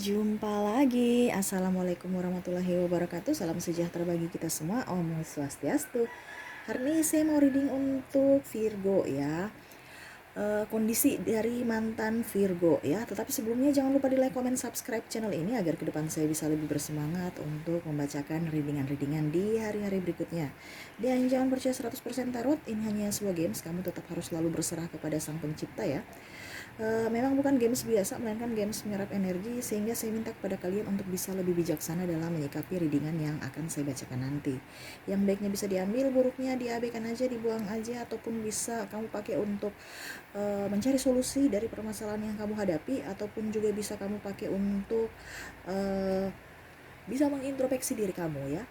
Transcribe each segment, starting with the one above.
Jumpa lagi. Assalamualaikum warahmatullahi wabarakatuh. Salam sejahtera bagi kita semua. Om Swastiastu. Hari ini saya mau reading untuk Virgo ya. Kondisi dari mantan Virgo ya. Tetapi sebelumnya jangan lupa di like, comment, subscribe channel ini agar ke depan saya bisa lebih bersemangat untuk membacakan readingan-readingan di hari-hari berikutnya. Dan jangan percaya 100% tarot, ini hanya sebuah games. Kamu tetap harus selalu berserah kepada Sang Pencipta ya. Memang bukan games biasa, melainkan games menyerap energi, sehingga saya minta kepada kalian untuk bisa lebih bijaksana dalam menyikapi readingan yang akan saya bacakan nanti. Yang baiknya bisa diambil, buruknya diabaikan aja, dibuang aja, ataupun bisa kamu pakai untuk mencari solusi dari permasalahan yang kamu hadapi, ataupun juga bisa kamu pakai untuk bisa mengintrospeksi diri kamu ya,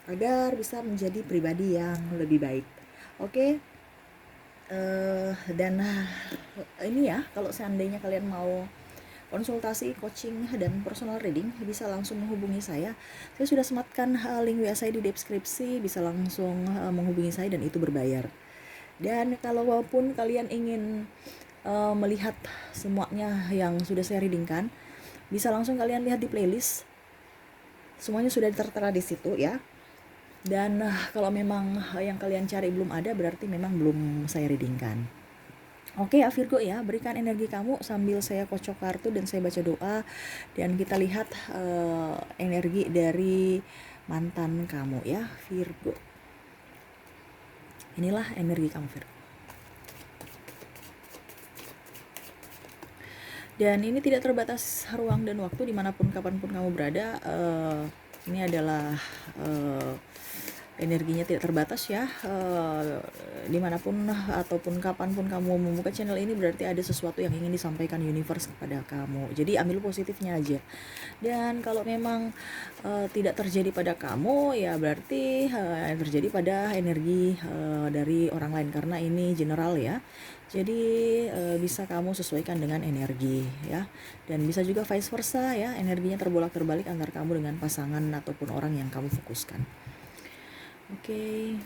agar bisa menjadi pribadi yang lebih baik. Oke. Dan ini ya, kalau seandainya kalian mau konsultasi, coaching, dan personal reading, bisa langsung menghubungi saya. Saya sudah sematkan link WA saya di deskripsi, bisa langsung menghubungi saya dan itu berbayar. Dan kalaupun kalian ingin melihat semuanya yang sudah saya readingkan, bisa langsung kalian lihat di playlist. Semuanya sudah tertera di situ ya. Dan kalau memang yang kalian cari belum ada, berarti memang belum saya readingkan. Oke ya Virgo ya, berikan energi kamu sambil saya kocok kartu dan saya baca doa. Dan kita lihat energi dari mantan kamu ya Virgo. Inilah energi kamu Virgo. Dan ini tidak terbatas ruang dan waktu, dimanapun kapanpun kamu berada. Ini adalah energinya tidak terbatas ya, dimanapun ataupun kapanpun kamu membuka channel ini, berarti ada sesuatu yang ingin disampaikan universe kepada kamu. Jadi ambil positifnya aja. Dan kalau memang tidak terjadi pada kamu, ya berarti terjadi pada energi dari orang lain, karena ini general ya. Jadi bisa kamu sesuaikan dengan energi ya. Dan bisa juga vice versa ya, energinya terbolak-terbalik antara kamu dengan pasangan ataupun orang yang kamu fokuskan. Oke.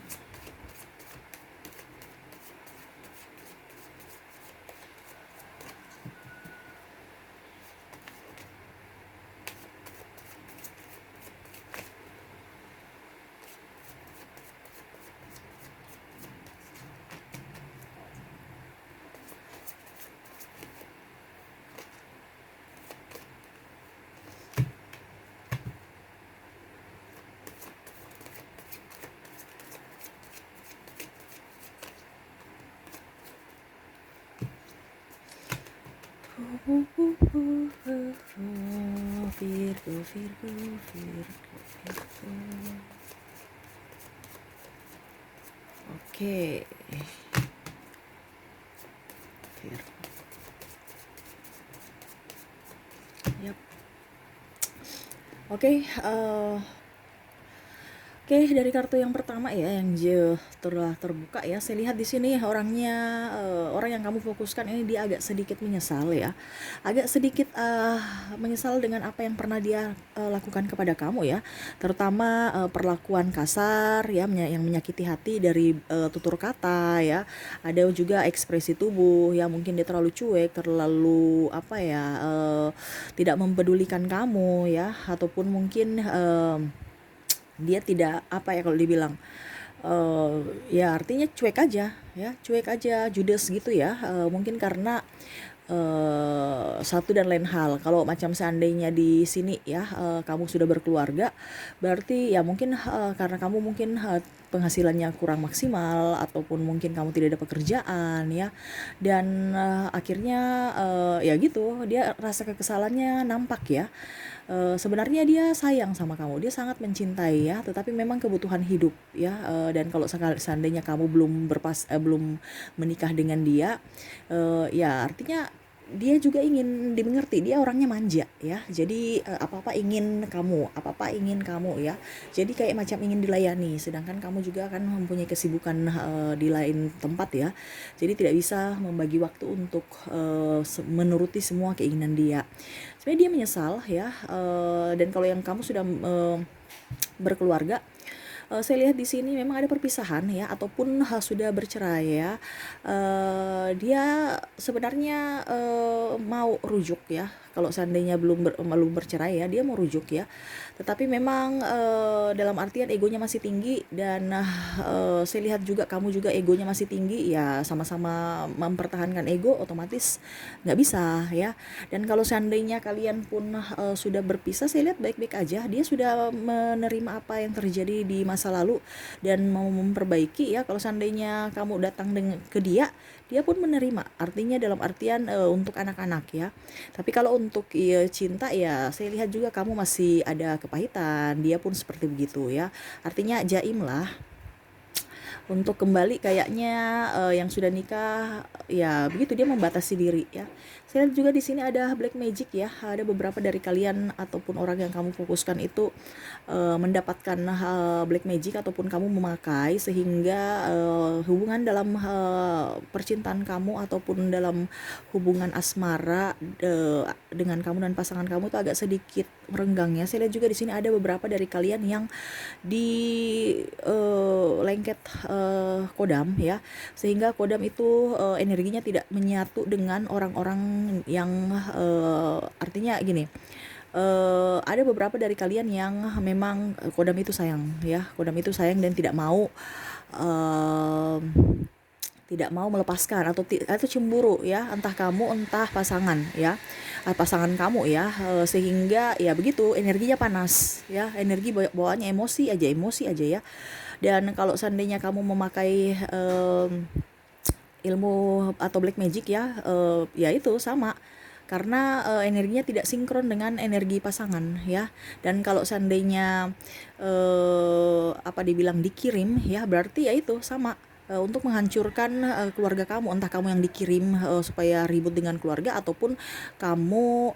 Virgo. Oke. Virgo. Yap. Oke, Oke, dari kartu yang pertama ya, yang telah terbuka ya. Saya lihat di sini orangnya, orang yang kamu fokuskan ini dia agak sedikit menyesal ya. Agak sedikit menyesal dengan apa yang pernah dia lakukan kepada kamu ya. Terutama perlakuan kasar ya, yang menyakiti hati dari tutur kata ya. Ada juga ekspresi tubuh ya, mungkin dia terlalu cuek, terlalu tidak mempedulikan kamu ya, ataupun mungkin dia tidak kalau dibilang ya artinya cuek aja, judes gitu ya. Mungkin karena satu dan lain hal. Kalau macam seandainya di sini ya, kamu sudah berkeluarga, berarti ya mungkin karena kamu mungkin penghasilannya kurang maksimal, ataupun mungkin kamu tidak ada pekerjaan ya, dan akhirnya ya gitu, dia rasa kekesalannya nampak ya. Sebenarnya dia sayang sama kamu, dia sangat mencintai ya, tetapi memang kebutuhan hidup ya. Dan kalau seandainya kamu belum menikah dengan dia, ya artinya dia juga ingin dimengerti, dia orangnya manja ya. Jadi apa-apa ingin kamu ya. Jadi kayak macam ingin dilayani, sedangkan kamu juga kan mempunyai kesibukan di lain tempat ya. Jadi tidak bisa membagi waktu untuk menuruti semua keinginan dia. Sebenarnya dia menyesal ya. Dan kalau yang kamu sudah berkeluarga, saya lihat di sini memang ada perpisahan ya, ataupun sudah bercerai ya. Dia sebenarnya mau rujuk ya. Kalau seandainya belum bercerai ya, dia mau rujuk ya. Tetapi memang dalam artian egonya masih tinggi, dan saya lihat juga kamu juga egonya masih tinggi ya, sama-sama mempertahankan ego, otomatis nggak bisa ya. Dan kalau seandainya kalian pun sudah berpisah, saya lihat baik-baik aja. Dia sudah menerima apa yang terjadi di masa lalu dan mau memperbaiki ya. Kalau seandainya kamu datang ke dia pun menerima. Artinya dalam artian untuk anak-anak ya. Tapi kalau untuk cinta ya, saya lihat juga kamu masih ada kepahitan. Dia pun seperti begitu ya. Artinya jaim lah. Untuk kembali kayaknya yang sudah nikah ya begitu, dia membatasi diri ya. Saya lihat juga di sini ada black magic ya. Ada beberapa dari kalian ataupun orang yang kamu fokuskan itu mendapatkan black magic ataupun kamu memakai, sehingga hubungan dalam percintaan kamu ataupun dalam hubungan asmara dengan kamu dan pasangan kamu itu agak sedikit merenggang ya. Saya lihat juga di sini ada beberapa dari kalian yang di lengket kodam ya, sehingga kodam itu energinya tidak menyatu dengan orang-orang yang artinya gini, ada beberapa dari kalian yang memang kodam itu sayang ya, kodam itu sayang dan uh, tidak mau melepaskan atau cemburu ya, entah kamu entah pasangan ya, pasangan kamu ya, sehingga ya begitu energinya panas ya, energi bawaannya emosi aja ya. Dan kalau seandainya kamu memakai ilmu atau black magic ya, ya itu sama, karena energinya tidak sinkron dengan energi pasangan ya. Dan kalau seandainya apa dibilang dikirim ya, berarti ya itu sama, untuk menghancurkan keluarga kamu, entah kamu yang dikirim supaya ribut dengan keluarga, ataupun kamu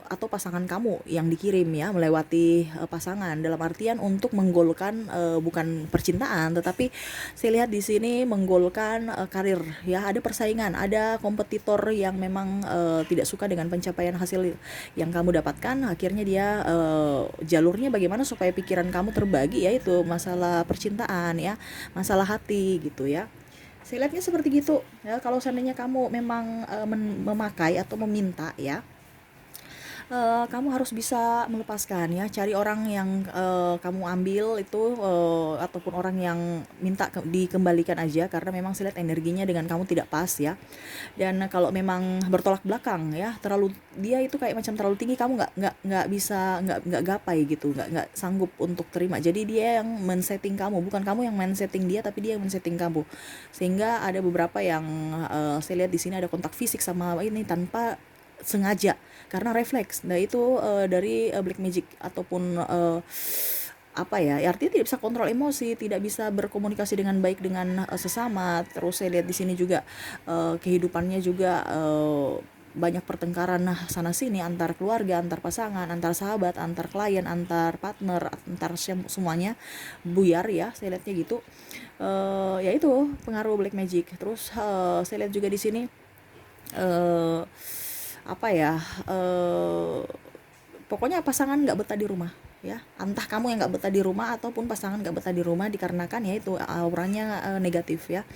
atau pasangan kamu yang dikirim ya, melewati pasangan, dalam artian untuk menggolkan bukan percintaan, tetapi saya lihat di sini menggolkan karir ya. Ada persaingan, ada kompetitor yang memang tidak suka dengan pencapaian hasil yang kamu dapatkan. Akhirnya dia jalurnya bagaimana supaya pikiran kamu terbagi, yaitu masalah percintaan ya, masalah hati gitu ya. Saya lihatnya seperti gitu ya. Kalau seandainya kamu memang memakai atau meminta ya, kamu harus bisa melepaskan ya. Cari orang yang kamu ambil itu ataupun orang yang minta dikembalikan aja, karena memang saya lihat energinya dengan kamu tidak pas ya. Dan kalau memang bertolak belakang ya, terlalu, dia itu kayak macam terlalu tinggi, kamu nggak bisa, nggak gapai gitu, nggak sanggup untuk terima. Jadi dia yang men-setting kamu, bukan kamu yang men-setting dia, tapi dia yang men-setting kamu. Sehingga ada beberapa yang saya lihat di sini ada kontak fisik sama ini tanpa sengaja, karena refleks. Nah itu dari black magic ataupun apa ya, artinya tidak bisa kontrol emosi, tidak bisa berkomunikasi dengan baik dengan sesama. Terus saya lihat di sini juga kehidupannya juga banyak pertengkaran sana sini, antar keluarga, antar pasangan, antar sahabat, antar klien, antar partner, antar semuanya buyar ya. Saya lihatnya gitu. Ya itu pengaruh black magic. Terus saya lihat juga di sini apa ya, pokoknya pasangan nggak betah di rumah ya, entah kamu yang nggak betah di rumah ataupun pasangan nggak betah di rumah, dikarenakan ya itu auranya negatif ya.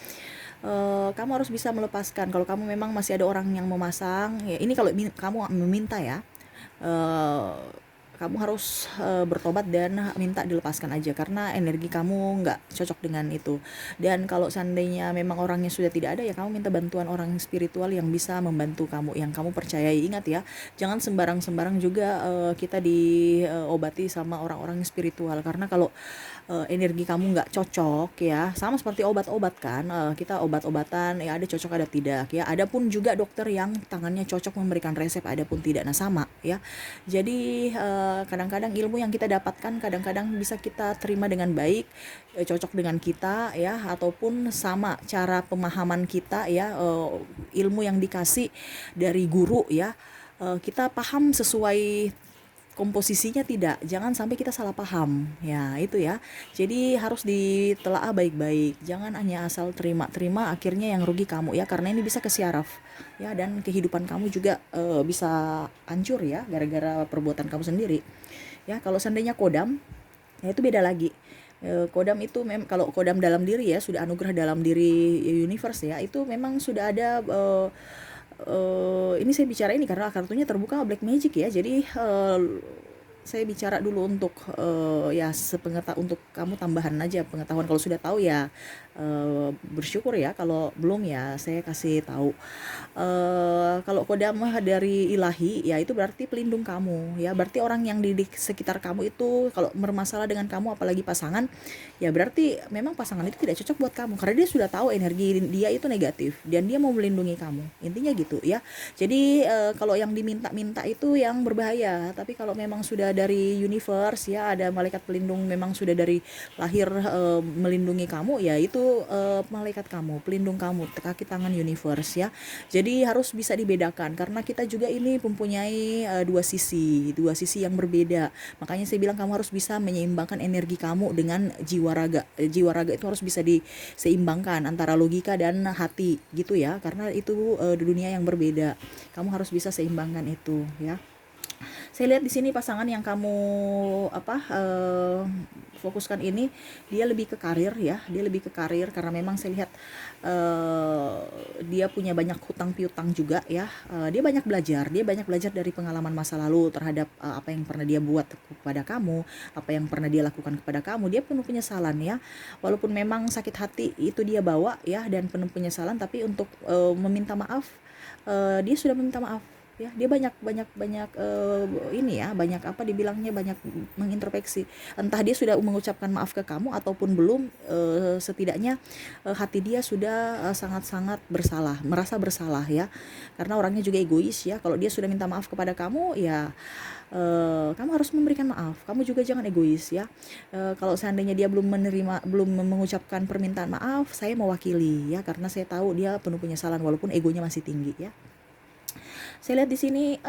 Kamu harus bisa melepaskan. Kalau kamu memang masih ada orang yang memasang ya, ini kalau kamu meminta ya, uh, kamu harus bertobat dan minta dilepaskan aja, karena energi kamu nggak cocok dengan itu. Dan kalau seandainya memang orangnya sudah tidak ada ya, kamu minta bantuan orang spiritual yang bisa membantu kamu, yang kamu percayai. Ingat ya, jangan sembarang-sembarang juga kita diobati sama orang-orang spiritual, karena kalau energi kamu nggak cocok ya, sama seperti obat-obat kan, kita obat-obatan ya ada cocok ada tidak ya. Ada pun juga dokter yang tangannya cocok memberikan resep, ada pun tidak, nah sama ya. Jadi kadang-kadang ilmu yang kita dapatkan kadang-kadang bisa kita terima dengan baik, cocok dengan kita ya, ataupun sama cara pemahaman kita ya, ilmu yang dikasih dari guru ya, kita paham sesuai komposisinya tidak, jangan sampai kita salah paham ya, itu ya. Jadi harus ditelaah baik-baik, jangan hanya asal terima akhirnya yang rugi kamu ya, karena ini bisa ke syaraf ya, dan kehidupan kamu juga bisa hancur ya gara-gara perbuatan kamu sendiri ya. Kalau seandainya kodam ya itu beda lagi. Kodam itu kalau kodam dalam diri ya, sudah anugerah dalam diri universe ya, itu memang sudah ada ini saya bicara ini karena kartunya terbuka Black Magic ya. Jadi saya bicara dulu untuk ya untuk kamu tambahan aja pengetahuan. Kalau sudah tahu ya bersyukur ya, kalau belum ya saya kasih tahu. Kalau kodamah dari ilahi ya itu berarti pelindung kamu ya, berarti orang yang di sekitar kamu itu kalau bermasalah dengan kamu apalagi pasangan ya berarti memang pasangan itu tidak cocok buat kamu karena dia sudah tahu energi dia itu negatif dan dia mau melindungi kamu, intinya gitu ya. Jadi kalau yang diminta-minta itu yang berbahaya, tapi kalau memang sudah dari universe ya, ada malaikat pelindung memang sudah dari lahir melindungi kamu ya, itu malaikat kamu, pelindung kamu, kaki tangan universe ya. Jadi harus bisa dibedakan karena kita juga ini mempunyai dua sisi yang berbeda. Makanya saya bilang kamu harus bisa menyeimbangkan energi kamu dengan jiwa raga. Jiwa raga itu harus bisa diseimbangkan antara logika dan hati gitu ya, karena itu dunia yang berbeda. Kamu harus bisa seimbangkan itu ya. Saya lihat di sini pasangan yang kamu fokuskan ini dia lebih ke karir ya, dia lebih ke karir karena memang saya lihat dia punya banyak hutang piutang juga ya. Dia banyak belajar dari pengalaman masa lalu terhadap apa yang pernah dia buat kepada kamu, apa yang pernah dia lakukan kepada kamu. Dia penuh penyesalan ya, walaupun memang sakit hati itu dia bawa ya dan penuh penyesalan, tapi untuk meminta maaf dia sudah meminta maaf ya. Dia banyak ini ya, banyak dibilangnya, banyak mengintrospeksi, entah dia sudah mengucapkan maaf ke kamu ataupun belum. Setidaknya hati dia sudah sangat-sangat bersalah, merasa bersalah ya, karena orangnya juga egois ya. Kalau dia sudah minta maaf kepada kamu ya kamu harus memberikan maaf. Kamu juga jangan egois ya. Kalau seandainya dia belum mengucapkan permintaan maaf, saya mewakili ya, karena saya tahu dia penuh penyesalan walaupun egonya masih tinggi ya. Saya lihat di sini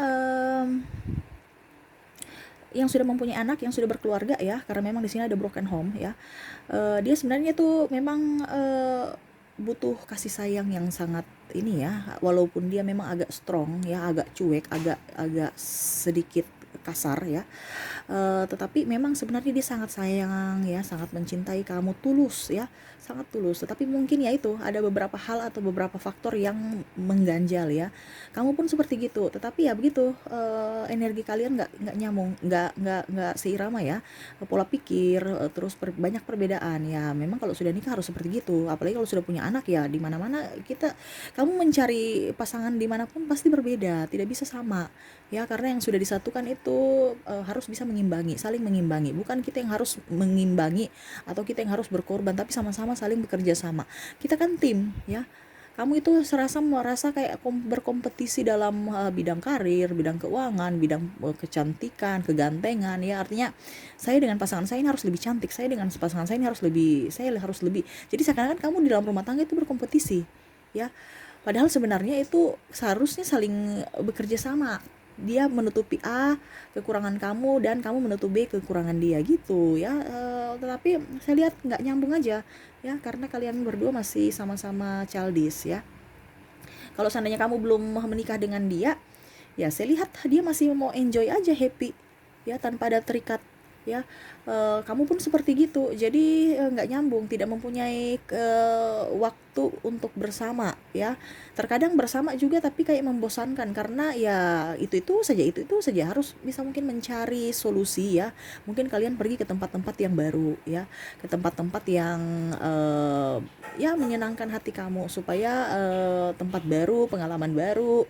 yang sudah mempunyai anak, yang sudah berkeluarga ya, karena memang di sini ada broken home ya. Dia sebenarnya tuh memang butuh kasih sayang yang sangat ini ya, walaupun dia memang agak strong ya, agak cuek, agak sedikit kasar ya. Tetapi memang sebenarnya dia sangat sayang ya, sangat mencintai kamu, tulus ya, sangat tulus. Tetapi mungkin ya itu ada beberapa hal atau beberapa faktor yang mengganjal ya. Kamu pun seperti gitu, tetapi ya begitu, energi kalian nggak nyambung, nggak seirama ya, pola pikir, terus banyak perbedaan ya. Memang kalau sudah nikah harus seperti gitu, apalagi kalau sudah punya anak ya. Di mana-mana kamu mencari pasangan dimanapun pasti berbeda, tidak bisa sama ya, karena yang sudah disatukan itu harus bisa mengimbangi, saling mengimbangi. Bukan kita yang harus mengimbangi atau kita yang harus berkorban, tapi sama-sama saling bekerja sama. Kita kan tim ya. Kamu itu merasa kayak berkompetisi dalam bidang karir, bidang keuangan, bidang kecantikan, kegantengan ya. Artinya saya dengan pasangan saya ini harus lebih cantik, saya dengan pasangan saya ini saya harus lebih. Jadi seakan-akan kamu di dalam rumah tangga itu berkompetisi ya. Padahal sebenarnya itu seharusnya saling bekerja sama. Dia menutupi A kekurangan kamu dan kamu menutupi B kekurangan dia gitu ya. Tetapi saya lihat nggak nyambung aja ya, karena kalian berdua masih sama-sama childish ya. Kalau seandainya kamu belum menikah dengan dia ya, saya lihat dia masih mau enjoy aja, happy ya, tanpa ada terikat ya. Kamu pun seperti gitu, jadi nggak nyambung, tidak mempunyai waktu untuk bersama ya. Terkadang bersama juga tapi kayak membosankan, karena ya itu saja, harus bisa mungkin mencari solusi ya. Mungkin kalian pergi ke tempat-tempat yang baru ya, ke tempat-tempat yang ya menyenangkan hati kamu, supaya tempat baru, pengalaman baru,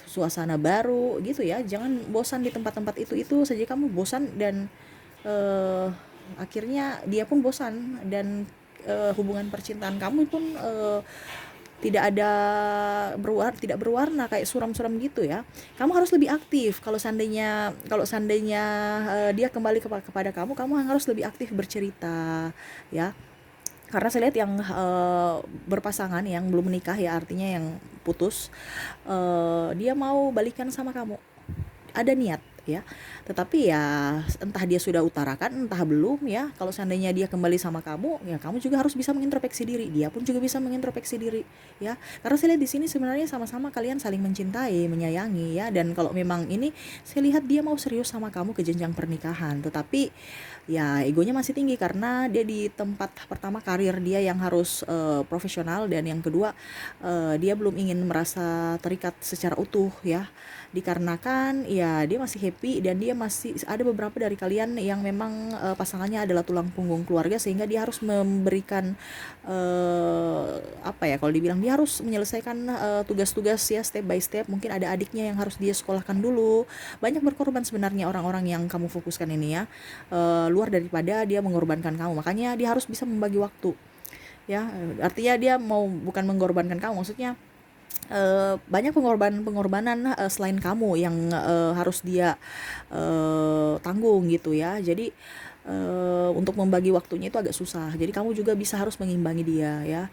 suasana baru gitu ya. Jangan bosan di tempat-tempat itu saja, kamu bosan dan akhirnya dia pun bosan, dan hubungan percintaan kamu pun tidak berwarna, kayak suram-suram gitu ya. Kamu harus lebih aktif. Kalau seandainya dia kembali kepada kamu harus lebih aktif bercerita ya. Karena saya lihat yang berpasangan, yang belum menikah ya, artinya yang putus, dia mau balikan sama kamu, ada niat ya. Tetapi ya entah dia sudah utarakan entah belum ya. Kalau seandainya dia kembali sama kamu, ya kamu juga harus bisa mengintrospeksi diri. Dia pun juga bisa mengintrospeksi diri ya. Karena saya lihat di sini sebenarnya sama-sama kalian saling mencintai, menyayangi ya. Dan kalau memang ini saya lihat dia mau serius sama kamu ke jenjang pernikahan. Tetapi ya egonya masih tinggi karena dia di tempat pertama karir dia yang harus profesional, dan yang kedua dia belum ingin merasa terikat secara utuh ya, dikarenakan ya dia masih happy dan dia masih ada beberapa dari kalian yang memang pasangannya adalah tulang punggung keluarga, sehingga dia harus memberikan apa ya, kalau dibilang dia harus menyelesaikan tugas-tugas ya step by step. Mungkin ada adiknya yang harus dia sekolahkan dulu. Banyak berkorban sebenarnya orang-orang yang kamu fokuskan ini ya, luar daripada dia mengorbankan kamu. Makanya dia harus bisa membagi waktu ya. Artinya dia mau bukan mengorbankan kamu, maksudnya banyak pengorbanan selain kamu yang harus dia tanggung gitu ya. Jadi untuk membagi waktunya itu agak susah. Jadi kamu juga bisa harus mengimbangi dia ya.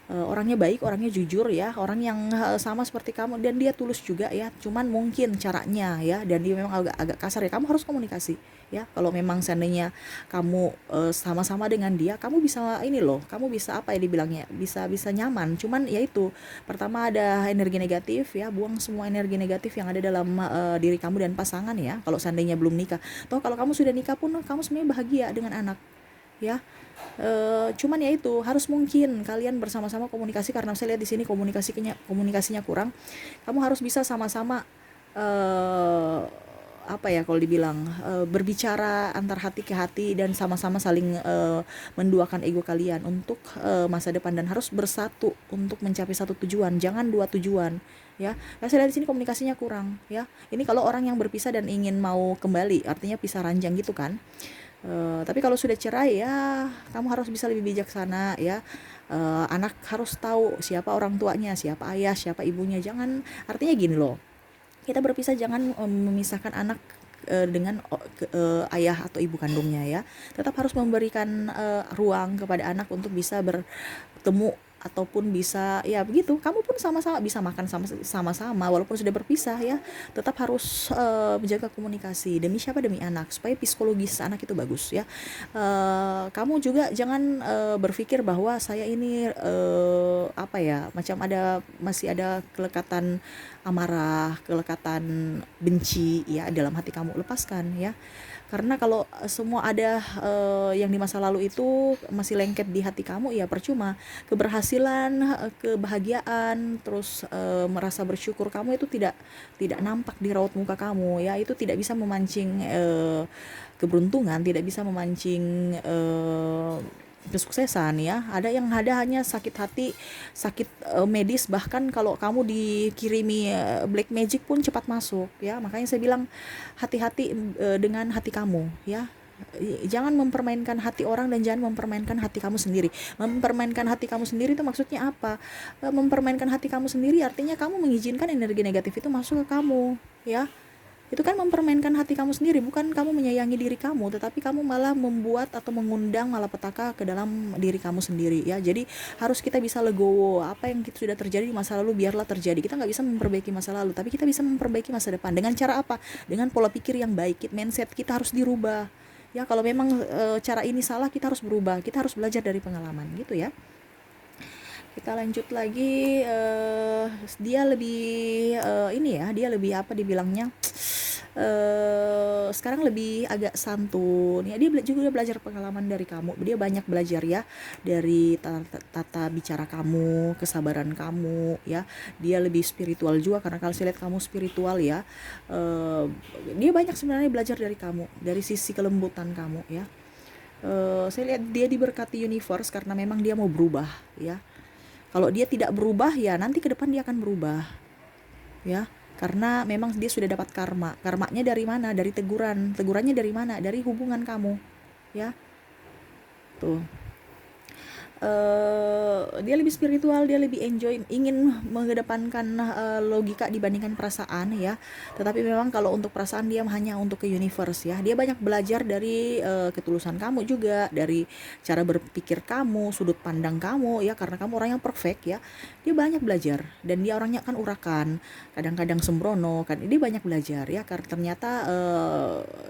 Orangnya baik, orangnya jujur ya, orang yang sama seperti kamu, dan dia tulus juga ya. Cuman mungkin caranya ya, dan dia memang agak kasar ya. Kamu harus komunikasi ya. Kalau memang seandainya kamu sama-sama dengan dia, kamu bisa ini loh, kamu bisa apa ya dibilangnya, bisa nyaman. Cuman ya itu, pertama ada energi negatif ya, buang semua energi negatif yang ada dalam diri kamu dan pasangan ya. Kalau seandainya belum nikah, toh kalau kamu sudah nikah pun kamu sebenarnya bahagia dengan anak ya. Cuman ya itu harus mungkin kalian bersama-sama komunikasi, karena saya lihat di sini komunikasinya kurang. Kamu harus bisa sama-sama eh, apa ya, kalau dibilang berbicara antar hati ke hati, dan sama-sama saling menduakan ego kalian untuk masa depan, dan harus bersatu untuk mencapai satu tujuan, jangan dua tujuan ya. Nah, saya lihat di sini komunikasinya kurang ya. Ini kalau orang yang berpisah dan ingin mau kembali, artinya pisah ranjang gitu kan. Tapi kalau sudah cerai ya kamu harus bisa lebih bijaksana ya. Anak harus tahu siapa orang tuanya, siapa ayah, siapa ibunya. Jangan, artinya gini loh, kita berpisah jangan memisahkan anak dengan ayah atau ibu kandungnya ya. Tetap harus memberikan ruang kepada anak untuk bisa bertemu, ataupun bisa ya begitu. Kamu pun sama-sama bisa makan sama-sama walaupun sudah berpisah ya. Tetap harus menjaga komunikasi, demi siapa, demi anak, supaya psikologis anak itu bagus ya. Kamu juga jangan berpikir bahwa saya ini apa ya, macam masih ada kelekatan amarah, kelekatan benci ya dalam hati kamu. Lepaskan ya. Karena kalau semua ada yang di masa lalu itu masih lengket di hati kamu, ya percuma. Keberhasilan, kebahagiaan, terus merasa bersyukur kamu itu tidak nampak di raut muka kamu ya. Itu tidak bisa memancing keberuntungan, tidak bisa memancing kesuksesan ya. Ada yang hanya sakit hati, sakit medis, bahkan kalau kamu dikirimi black magic pun cepat masuk ya. Makanya saya bilang hati-hati dengan hati kamu ya. Jangan mempermainkan hati orang, dan jangan mempermainkan hati kamu sendiri. Mempermainkan hati kamu sendiri itu maksudnya apa? Mempermainkan hati kamu sendiri artinya kamu mengizinkan energi negatif itu masuk ke kamu ya. Itu kan mempermainkan hati kamu sendiri, bukan kamu menyayangi diri kamu, tetapi kamu malah membuat atau mengundang malapetaka ke dalam diri kamu sendiri ya. Jadi harus kita bisa legowo, apa yang sudah terjadi di masa lalu biarlah terjadi. Kita nggak bisa memperbaiki masa lalu, tapi kita bisa memperbaiki masa depan. Dengan cara apa? Dengan pola pikir yang baik, mindset kita harus dirubah ya. Kalau memang cara ini salah, kita harus berubah, kita harus belajar dari pengalaman gitu ya. Kita lanjut lagi. Dia lebih ini ya, dia lebih apa dibilangnya, sekarang lebih agak santun ya. Dia juga belajar pengalaman dari kamu, dia banyak belajar ya dari tata bicara kamu, kesabaran kamu ya. Dia lebih spiritual juga, karena kalau saya lihat kamu spiritual ya. Dia banyak sebenarnya belajar dari kamu, dari sisi kelembutan kamu ya. Saya lihat dia diberkati universe karena memang dia mau berubah ya. Kalau dia tidak berubah ya nanti ke depan dia akan berubah ya, karena memang dia sudah dapat karmanya dari mana, dari tegurannya dari mana, dari hubungan kamu ya tuh. dia lebih spiritual, dia lebih enjoy, ingin mengedepankan logika dibandingkan perasaan ya. Tetapi memang kalau untuk perasaan dia hanya untuk ke universe ya. Dia banyak belajar dari ketulusan kamu juga, dari cara berpikir kamu, sudut pandang kamu ya, karena kamu orang yang perfect ya. Dia banyak belajar dan dia orangnya kan urakan, kadang-kadang sembrono kan. Dia banyak belajar ya, karena ternyata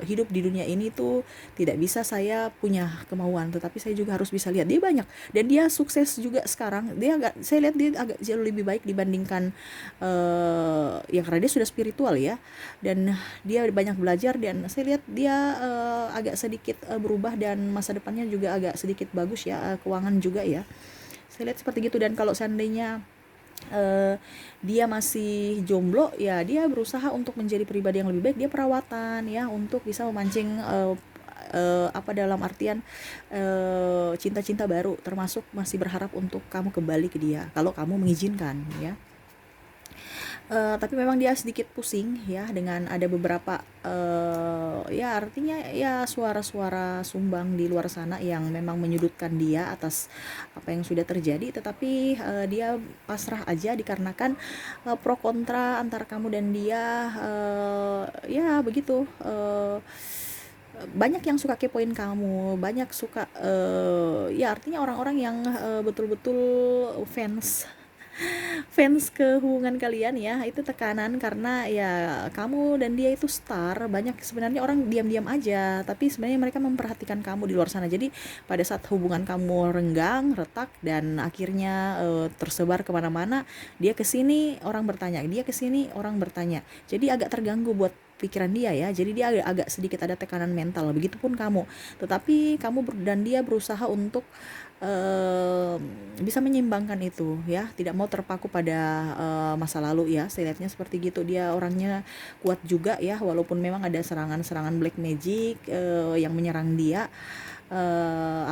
hidup di dunia ini tuh tidak bisa saya punya kemauan, tetapi saya juga harus bisa lihat dia banyak. Dan dia sukses juga sekarang, saya lihat dia agak jauh lebih baik dibandingkan ya karena dia sudah spiritual ya, dan dia banyak belajar, dan saya lihat dia agak sedikit berubah, dan masa depannya juga agak sedikit bagus ya, keuangan juga ya, saya lihat seperti gitu. Dan kalau seandainya dia masih jomblo ya, dia berusaha untuk menjadi pribadi yang lebih baik, dia perawatan ya untuk bisa memancing apa dalam artian cinta-cinta baru, termasuk masih berharap untuk kamu kembali ke dia kalau kamu mengizinkan ya. Tapi memang dia sedikit pusing ya dengan ada beberapa ya artinya ya suara-suara sumbang di luar sana yang memang menyudutkan dia atas apa yang sudah terjadi, tetapi dia pasrah aja dikarenakan pro kontra antara kamu dan dia, ya begitu. Banyak yang suka kepoin kamu, banyak suka ya artinya orang-orang yang betul-betul fans fans ke hubungan kalian ya, itu tekanan karena ya kamu dan dia itu star. Banyak sebenarnya orang diam-diam aja, tapi sebenarnya mereka memperhatikan kamu di luar sana. Jadi pada saat hubungan kamu renggang, retak, dan akhirnya tersebar kemana-mana, dia kesini orang bertanya, dia kesini orang bertanya, jadi agak terganggu buat pikiran dia ya, jadi dia agak sedikit ada tekanan mental. Begitupun kamu, tetapi kamu dan dia berusaha untuk bisa menyeimbangkan itu ya, tidak mau terpaku pada masa lalu ya, saya lihatnya seperti gitu. Dia orangnya kuat juga ya, walaupun memang ada serangan-serangan black magic yang menyerang dia,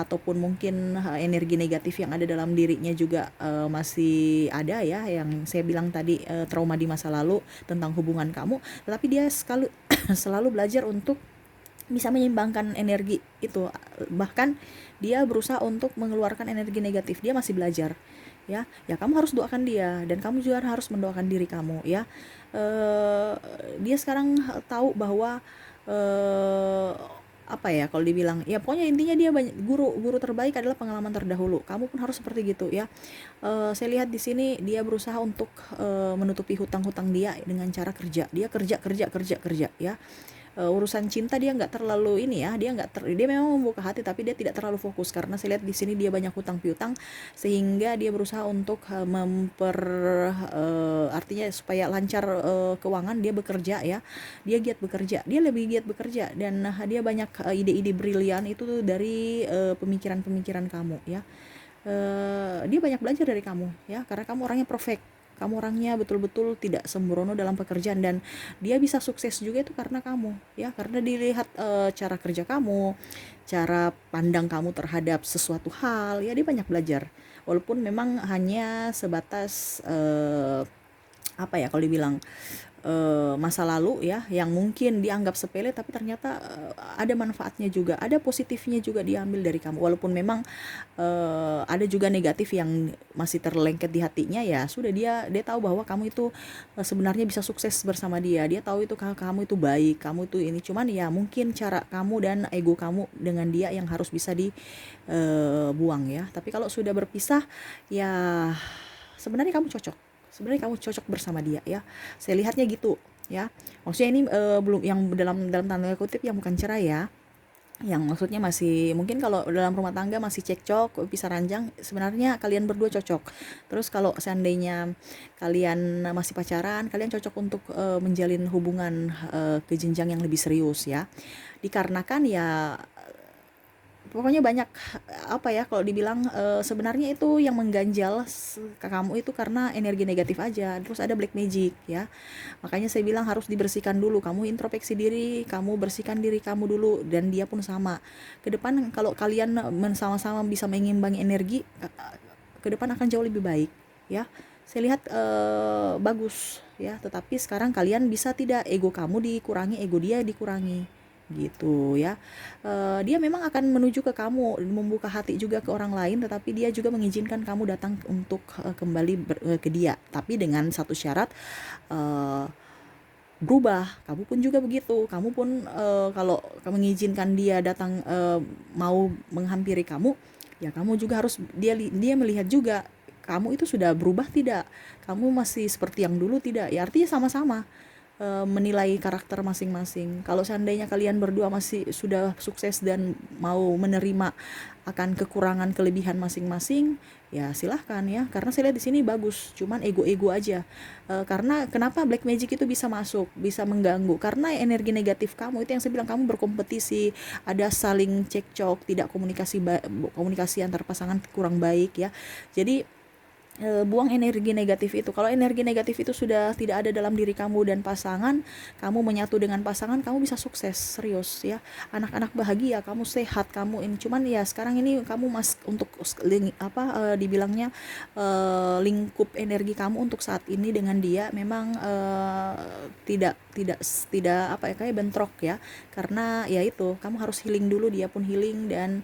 ataupun mungkin energi negatif yang ada dalam dirinya juga masih ada ya, yang saya bilang tadi, trauma di masa lalu tentang hubungan kamu. Tetapi dia selalu belajar untuk bisa menyeimbangkan energi itu, bahkan dia berusaha untuk mengeluarkan energi negatif. Dia masih belajar ya. Ya kamu harus doakan dia, dan kamu juga harus mendoakan diri kamu ya. Dia sekarang tahu bahwa apa ya kalau dibilang ya, pokoknya intinya dia banyak guru terbaik adalah pengalaman terdahulu. Kamu pun harus seperti gitu ya. Saya lihat di sini dia berusaha untuk menutupi hutang-hutang dia dengan cara kerja. Dia kerja ya. Urusan cinta dia nggak terlalu ini ya, dia memang membuka hati, tapi dia tidak terlalu fokus, karena saya lihat di sini dia banyak hutang piutang, sehingga dia berusaha untuk artinya supaya lancar keuangan. Dia bekerja ya, dia giat bekerja, dia lebih giat bekerja, dan dia banyak ide-ide brilian itu dari pemikiran-pemikiran kamu ya. Dia banyak belajar dari kamu ya, karena kamu orangnya perfect, kamu orangnya betul-betul tidak sembrono dalam pekerjaan, dan dia bisa sukses juga itu karena kamu ya, karena dilihat cara kerja kamu, cara pandang kamu terhadap sesuatu hal ya. Dia banyak belajar, walaupun memang hanya sebatas apa ya kalau dibilang masa lalu ya, yang mungkin dianggap sepele, tapi ternyata ada manfaatnya juga, ada positifnya juga diambil dari kamu. Walaupun memang ada juga negatif yang masih terlengket di hatinya ya, sudah dia tahu bahwa kamu itu sebenarnya bisa sukses bersama dia. Dia tahu itu kamu itu baik, kamu itu ini, cuman ya mungkin cara kamu dan ego kamu dengan dia yang harus bisa dibuang ya. Tapi kalau sudah berpisah ya, sebenarnya kamu cocok bersama dia ya, saya lihatnya gitu ya. Maksudnya ini belum yang dalam tanda kutip yang bukan cerai ya, yang maksudnya masih mungkin kalau dalam rumah tangga masih cekcok, pisah ranjang, sebenarnya kalian berdua cocok. Terus kalau seandainya kalian masih pacaran, kalian cocok untuk menjalin hubungan ke jenjang yang lebih serius ya, dikarenakan ya pokoknya banyak apa ya kalau dibilang sebenarnya itu yang mengganjal ke kamu itu karena energi negatif aja, terus ada black magic ya. Makanya saya bilang harus dibersihkan dulu, kamu introspeksi diri, kamu bersihkan diri kamu dulu, dan dia pun sama. Ke depan kalau kalian sama-sama bisa mengimbangi energi, ke depan akan jauh lebih baik ya. Saya lihat bagus ya, tetapi sekarang kalian bisa tidak ego kamu dikurangi, ego dia dikurangi gitu ya. Dia memang akan menuju ke kamu, membuka hati juga ke orang lain, tetapi dia juga mengizinkan kamu datang untuk kembali ke dia, tapi dengan satu syarat, eh, berubah. Kamu pun juga begitu, kamu pun kalau kamu mengizinkan dia datang, mau menghampiri kamu, ya kamu juga harus, dia melihat juga kamu itu sudah berubah tidak, kamu masih seperti yang dulu tidak, ya artinya sama-sama menilai karakter masing-masing. Kalau seandainya kalian berdua masih sudah sukses dan mau menerima akan kekurangan kelebihan masing-masing, ya silahkan ya. Karena saya lihat di sini bagus, cuman ego-ego aja. Karena kenapa black magic itu bisa masuk, bisa mengganggu? Karena energi negatif kamu itu yang saya bilang, kamu berkompetisi, ada saling cekcok, tidak komunikasi antar pasangan kurang baik ya. Jadi buang energi negatif itu. Kalau energi negatif itu sudah tidak ada dalam diri kamu dan pasangan, kamu menyatu dengan pasangan, kamu bisa sukses, serius ya. Anak-anak bahagia, kamu sehat, kamu ini. Cuman ya sekarang ini kamu untuk dibilangnya lingkup energi kamu untuk saat ini dengan dia memang tidak tidak tidak apa ya, kayak bentrok ya. Karena ya itu, kamu harus healing dulu, dia pun healing, dan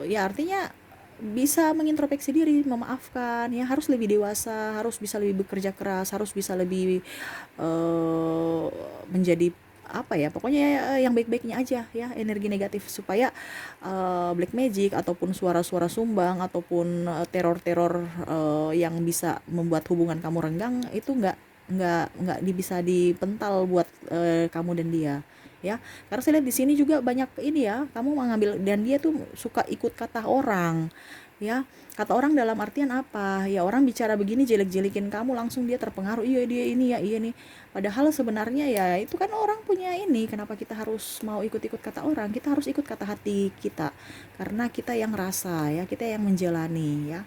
ya artinya bisa mengintrospeksi diri, memaafkan ya, harus lebih dewasa, harus bisa lebih bekerja keras, harus bisa lebih menjadi apa ya, pokoknya yang baik-baiknya aja ya, energi negatif, supaya black magic ataupun suara-suara sumbang ataupun teror-teror yang bisa membuat hubungan kamu renggang itu nggak bisa dipental buat kamu dan dia ya. Karena saya lihat di sini juga banyak ini ya, kamu mengambil, dan dia tuh suka ikut kata orang ya. Kata orang dalam artian apa ya, orang bicara begini jelek-jelekin kamu, langsung dia terpengaruh, iya dia ini ya, iya nih. Padahal sebenarnya ya itu kan orang punya ini, kenapa kita harus mau ikut-ikut kata orang, kita harus ikut kata hati kita, karena kita yang rasa ya, kita yang menjalani ya.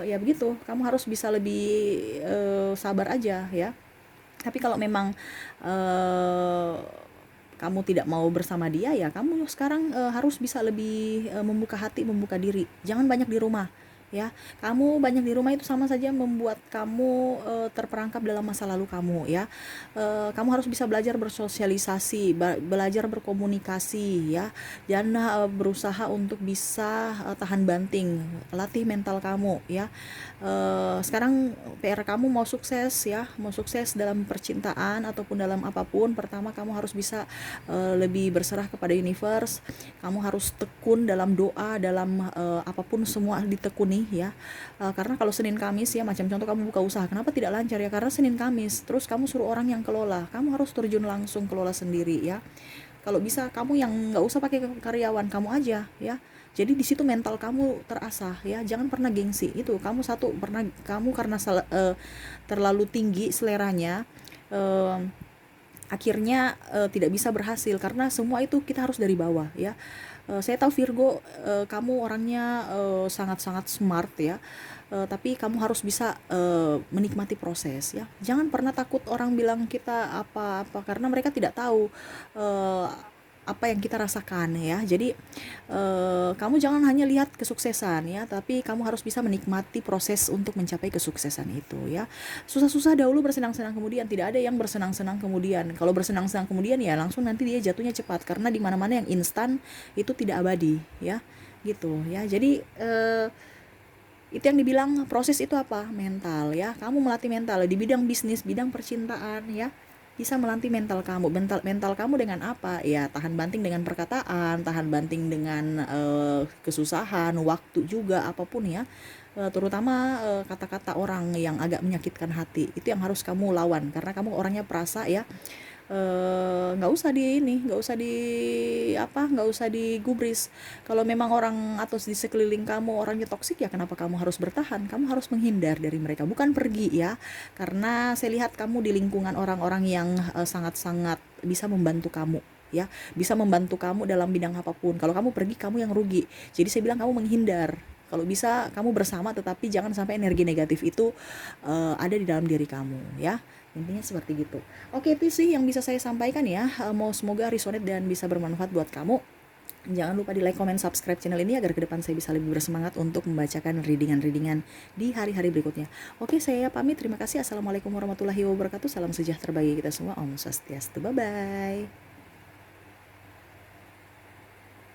Ya begitu, kamu harus bisa lebih sabar aja ya. Tapi kalau memang eh, kamu tidak mau bersama dia, ya kamu sekarang harus bisa lebih membuka hati, membuka diri. Jangan banyak di rumah ya. Kamu banyak di rumah itu sama saja membuat kamu terperangkap dalam masa lalu kamu ya. Kamu harus bisa belajar bersosialisasi, belajar berkomunikasi ya. Jangan berusaha untuk bisa tahan banting, latih mental kamu ya. Sekarang PR kamu mau sukses ya, mau sukses dalam percintaan ataupun dalam apapun, pertama kamu harus bisa lebih berserah kepada universe. Kamu harus tekun dalam doa, dalam apapun, semua ditekuni ya. Karena kalau Senin Kamis ya, macam contoh kamu buka usaha, kenapa tidak lancar ya, karena Senin Kamis, terus kamu suruh orang yang kelola, kamu harus terjun langsung kelola sendiri ya. Kalau bisa kamu yang nggak usah pakai karyawan, kamu aja ya. Jadi di situ mental kamu terasah ya, jangan pernah gengsi. Itu kamu satu, pernah kamu karena terlalu tinggi seleranya, eh, akhirnya tidak bisa berhasil, karena semua itu kita harus dari bawah ya. Saya tahu Virgo, kamu orangnya sangat-sangat smart ya. Tapi kamu harus bisa menikmati proses ya. Jangan pernah takut orang bilang kita apa-apa, karena mereka tidak tahu uh, apa yang kita rasakan ya. Jadi kamu jangan hanya lihat kesuksesan ya, tapi kamu harus bisa menikmati proses untuk mencapai kesuksesan itu ya. Susah-susah dahulu, bersenang-senang kemudian. Tidak ada yang bersenang-senang kemudian. Kalau bersenang-senang kemudian ya langsung nanti dia jatuhnya cepat, karena di mana-mana yang instan itu tidak abadi ya, gitu ya. Jadi itu yang dibilang proses itu apa? Mental ya. Kamu melatih mental di bidang bisnis, bidang percintaan ya. Bisa melatih mental kamu. Mental kamu dengan apa? Ya tahan banting dengan perkataan, tahan banting dengan kesusahan, waktu juga, apapun ya. Terutama kata-kata orang yang agak menyakitkan hati. Itu yang harus kamu lawan, karena kamu orangnya perasa ya. Nggak usah di ini, nggak usah digubris. Kalau memang orang atau di sekeliling kamu orangnya toksik, ya kenapa kamu harus bertahan, kamu harus menghindar dari mereka, bukan pergi ya. Karena saya lihat kamu di lingkungan orang-orang yang sangat-sangat bisa membantu kamu ya, bisa membantu kamu dalam bidang apapun. Kalau kamu pergi, kamu yang rugi. Jadi saya bilang kamu menghindar. Kalau bisa kamu bersama, tetapi jangan sampai energi negatif itu ada di dalam diri kamu ya. Intinya seperti gitu. Oke, itu sih yang bisa saya sampaikan ya. Mau semoga resonate dan bisa bermanfaat buat kamu. Jangan lupa di like, comment, subscribe channel ini agar ke depan saya bisa lebih bersemangat untuk membacakan readingan-readingan di hari-hari berikutnya. Oke, saya pamit. Terima kasih. Assalamualaikum warahmatullahi wabarakatuh. Salam sejahtera bagi kita semua. Om Swastiastu. Bye-bye.